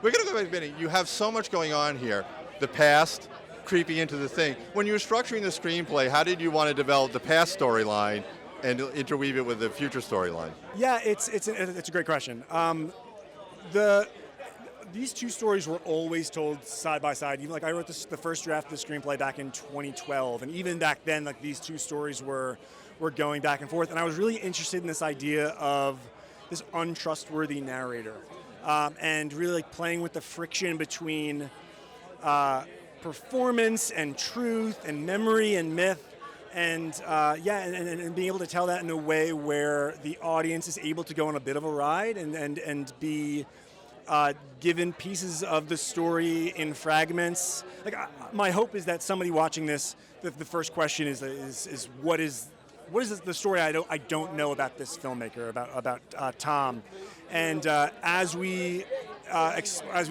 we're going to go back to the beginning. You have so much going on here. The past, creeping into the thing. When you were structuring the screenplay, how did you want to develop the past storyline and interweave it with the future storyline? Yeah, it's a great question. These two stories were always told side by side. Even like I wrote the first draft of the screenplay back in 2012, and even back then, like these two stories were going back and forth. And I was really interested in this idea of this untrustworthy narrator, and really like playing with the friction between performance and truth and memory and myth, and and being able to tell that in a way where the audience is able to go on a bit of a ride and be given pieces of the story in fragments. Like my hope is that somebody watching this, the first question is what is the story I don't know about this filmmaker, about Tom, and as we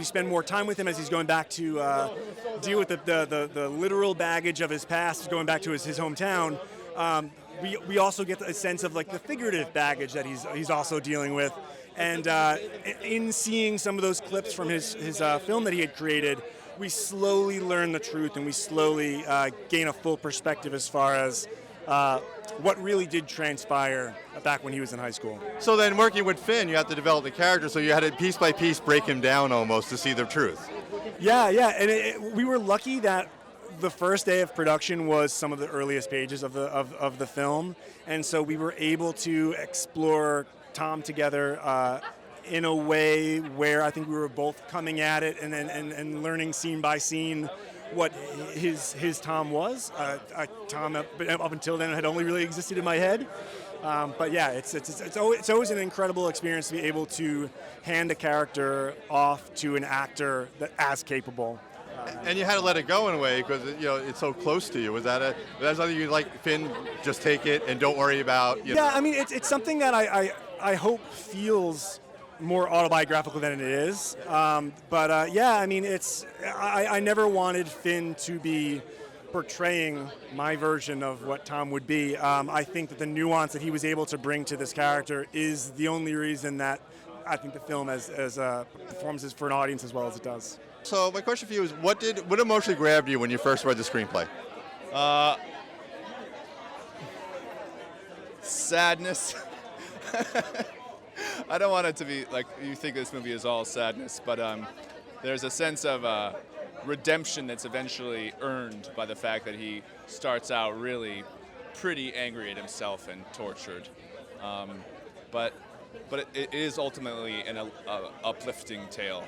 spend more time with him, as he's going back to deal with the literal baggage of his past, going back to his hometown, we also get a sense of like the figurative baggage that he's also dealing with. And in seeing some of those clips from his film that he had created, we slowly learn the truth, and we slowly gain a full perspective as far as what really did transpire back when he was in high school. So then working with Finn, you have to develop the character, so you had to piece by piece break him down almost to see the truth. Yeah, and we were lucky that the first day of production was some of the earliest pages of the film, and so we were able to explore Tom together in a way where I think we were both coming at it and learning scene by scene what his Tom was. Tom up until then had only really existed in my head. But yeah, it's always an incredible experience to be able to hand a character off to an actor that as capable. And you had to let it go in a way because it's so close to you. Was that something you like, Finn? Just take it and don't worry about. Yeah, I mean it's something that I hope feels more autobiographical than it is. I mean I never wanted Finn to be portraying my version of what Tom would be. I think that the nuance that he was able to bring to this character is the only reason that I think the film performs for an audience as well as it does. So my question for you is, what emotionally grabbed you when you first read the screenplay? Sadness. I don't want it to be like you think this movie is all sadness, but there's a sense of redemption that's eventually earned by the fact that he starts out really pretty angry at himself and tortured. But it is ultimately an uplifting tale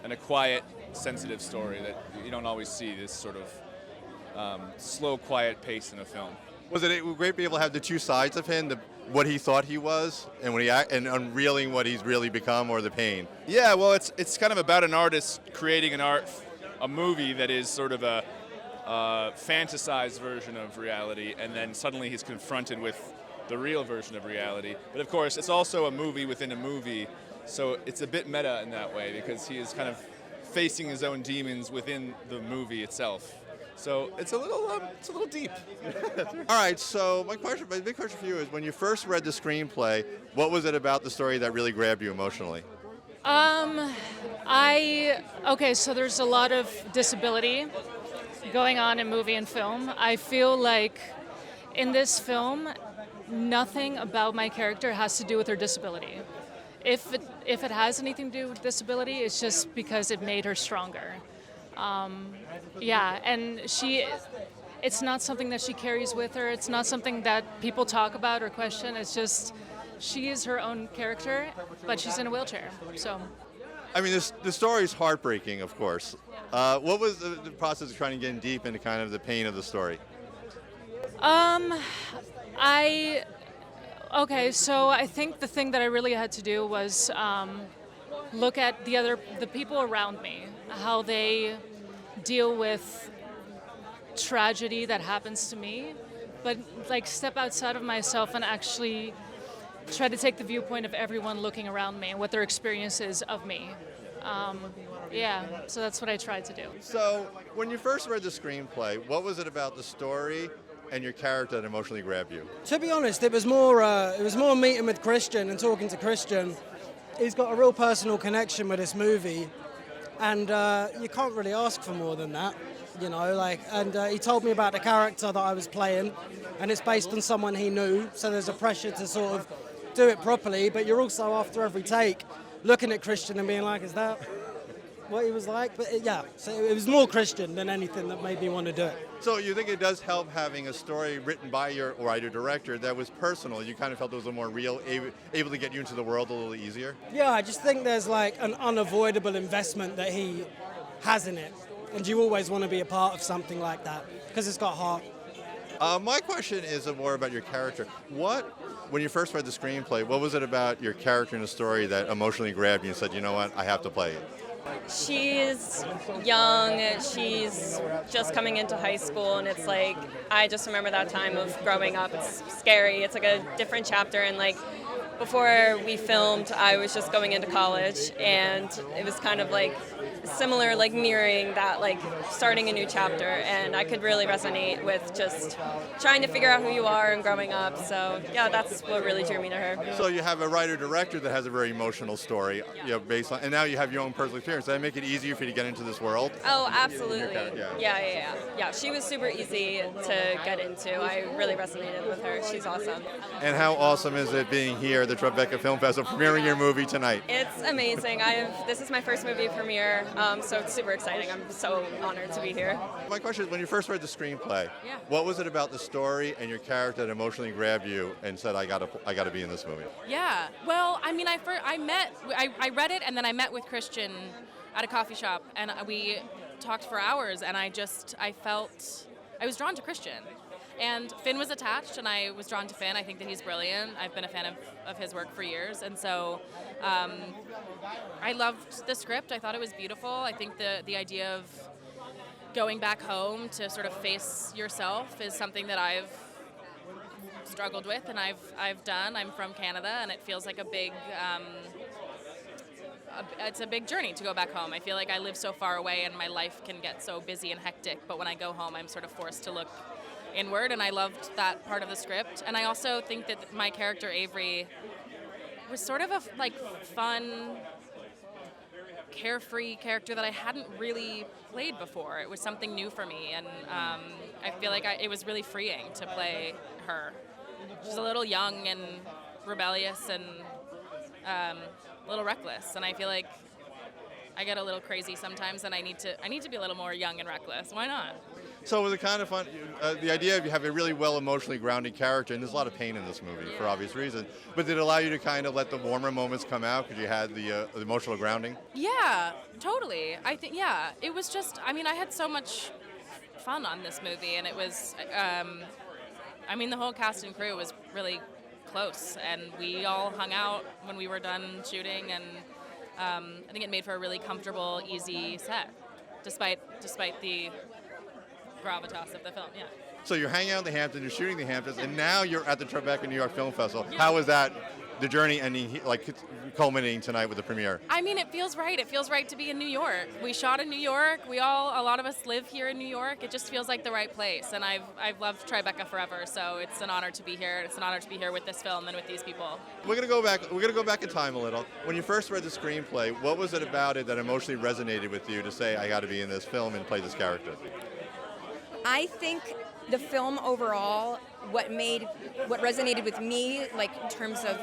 and a quiet, sensitive story that you don't always see, this sort of slow, quiet pace in a film. Was it great to be able to have the two sides of him, what he thought he was, and and unreeling what he's really become, or the pain? Yeah, well, it's kind of about an artist creating a movie that is sort of a fantasized version of reality, and then suddenly he's confronted with the real version of reality. But of course, it's also a movie within a movie, so it's a bit meta in that way because he is kind of facing his own demons within the movie itself. So it's a little deep. All right. So my big question for you is: when you first read the screenplay, what was it about the story that really grabbed you emotionally? So there's a lot of disability going on in movie and film. I feel like in this film, nothing about my character has to do with her disability. If it has anything to do with disability, it's just because it made her stronger. And it's not something that she carries with her. It's not something that people talk about or question. It's just she is her own character, but she's in a wheelchair. So, I mean, the story is heartbreaking, of course. What was the process of trying to get deep into kind of the pain of the story? So I think the thing that I really had to do was look at the people around me, how they deal with tragedy that happens to me, but like step outside of myself and actually try to take the viewpoint of everyone looking around me and what their experience is of me. So that's what I tried to do. So when you first read the screenplay, what was it about the story and your character that emotionally grabbed you? To be honest, it was more meeting with Christian and talking to Christian. He's got a real personal connection with this movie, and you can't really ask for more than that, you know. Like, and he told me about the character that I was playing, and it's based on someone he knew, so there's a pressure to sort of do it properly. But you're also, after every take, looking at Christian and being like, is that what he was like? But yeah, so it was more Christian than anything that made me want to do it. So you think it does help having a story written by your writer-director that was personal? You kind of felt it was a little more real, able to get you into the world a little easier? Yeah, I just think there's like an unavoidable investment that he has in it. And you always want to be a part of something like that because it's got heart. My question is more about your character. When you first read the screenplay, what was it about your character in the story that emotionally grabbed you and said, you know what, I have to play it? She's young, she's just coming into high school, and it's like, I just remember that time of growing up. It's scary, it's like a different chapter, and like, before we filmed, I was just going into college, and it was kind of like similar, like mirroring that, like starting a new chapter, and I could really resonate with just trying to figure out who you are and growing up. So yeah, that's what really drew me to her. So you have a writer-director that has a very emotional story, you know, based on, and now you have your own personal experience. Does that make it easier for you to get into this world? Oh, absolutely. Yeah. Yeah, she was super easy to get into. I really resonated with her. She's awesome. And how awesome is it being here at the Tribeca Film Festival, premiering your movie tonight? It's amazing. This is my first movie premiere, so it's super exciting. I'm so honored to be here. My question is, when you first read the screenplay, Yeah. what was it about the story and your character that emotionally grabbed you and said, I gotta be in this movie? Yeah. Well, I mean, I read it, and then I met with Christian at a coffee shop, and we talked for hours, and I was drawn to Christian. And Finn was attached, and I was drawn to Finn. I think that he's brilliant. I've been a fan of his work for years, and so I loved the script. I thought it was beautiful. I think the idea of going back home to sort of face yourself is something that I've struggled with, and I've done. I'm from Canada, and it feels like a big it's a big journey to go back home. I feel like I live so far away, and my life can get so busy and hectic, but when I go home, I'm sort of forced to look inward, and I loved that part of the script. And I also think that my character Avery was sort of a fun, carefree character that I hadn't really played before. It was something new for me, and I feel like it was really freeing to play her. She's a little young and rebellious and a little reckless, and I feel like I get a little crazy sometimes, and I need to be a little more young and reckless. Why not? So was it kind of fun, the idea of you have a really well emotionally grounded character, and there's a lot of pain in this movie for obvious reasons, but did it allow you to kind of let the warmer moments come out because you had the emotional grounding? Yeah, totally. I think, yeah, it was just, I mean, I had so much fun on this movie, and it was, I mean, the whole cast and crew was really close, and we all hung out when we were done shooting, and I think it made for a really comfortable, easy set, despite the gravitas of the film. Yeah. So you're hanging out in the Hamptons, you're shooting the Hamptons, and now you're at the Tribeca New York Film Festival. Yeah. How was that, the journey ending, culminating tonight with the premiere? I mean, it feels right. It feels right to be in New York. We shot in New York. A lot of us live here in New York. It just feels like the right place, and I've loved Tribeca forever. So it's an honor to be here. It's an honor to be here with this film and with these people. We're gonna go back in time a little. When you first read the screenplay, what was it about it that emotionally resonated with you to say, I got to be in this film and play this character? I think the film overall, what resonated with me, like in terms of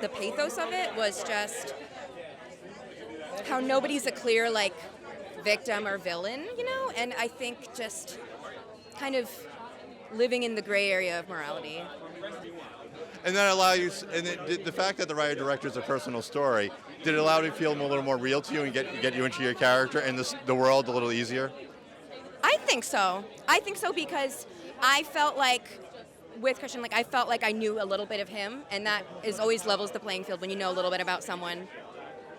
the pathos of it, was just how nobody's a clear like victim or villain, you know? And I think just kind of living in the gray area of morality. And that allow you, and the fact that the writer-director is a personal story, did it allow you to feel a little more real to you and get you into your character and the world a little easier? I think so because I felt like with Christian, I felt like I knew a little bit of him, and that is always levels the playing field when you know a little bit about someone.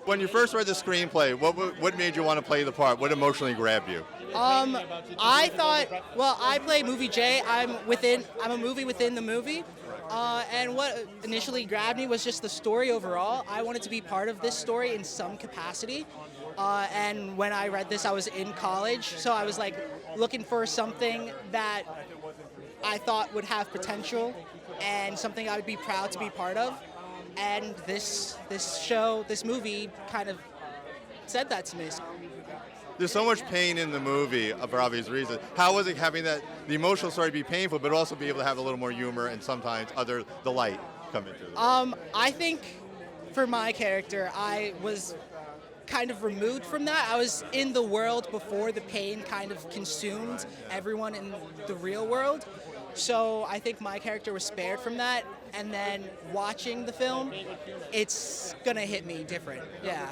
When you first read the screenplay, what made you want to play the part? What emotionally grabbed you? I thought, well, I play movie Jay. I'm a movie within the movie. And what initially grabbed me was just the story overall. I wanted to be part of this story in some capacity. And when I read this, I was in college, so I was looking for something that I thought would have potential and something I would be proud to be part of. And this movie kind of said that to me. So. There's so much pain in the movie for obvious reasons. How was it having the emotional story be painful, but also be able to have a little more humor and sometimes the light come into it? I think for my character, I was kind of removed from that. I was in the world before the pain kind of consumed everyone in the real world. So I think my character was spared from that. And then watching the film, it's gonna hit me different. Yeah.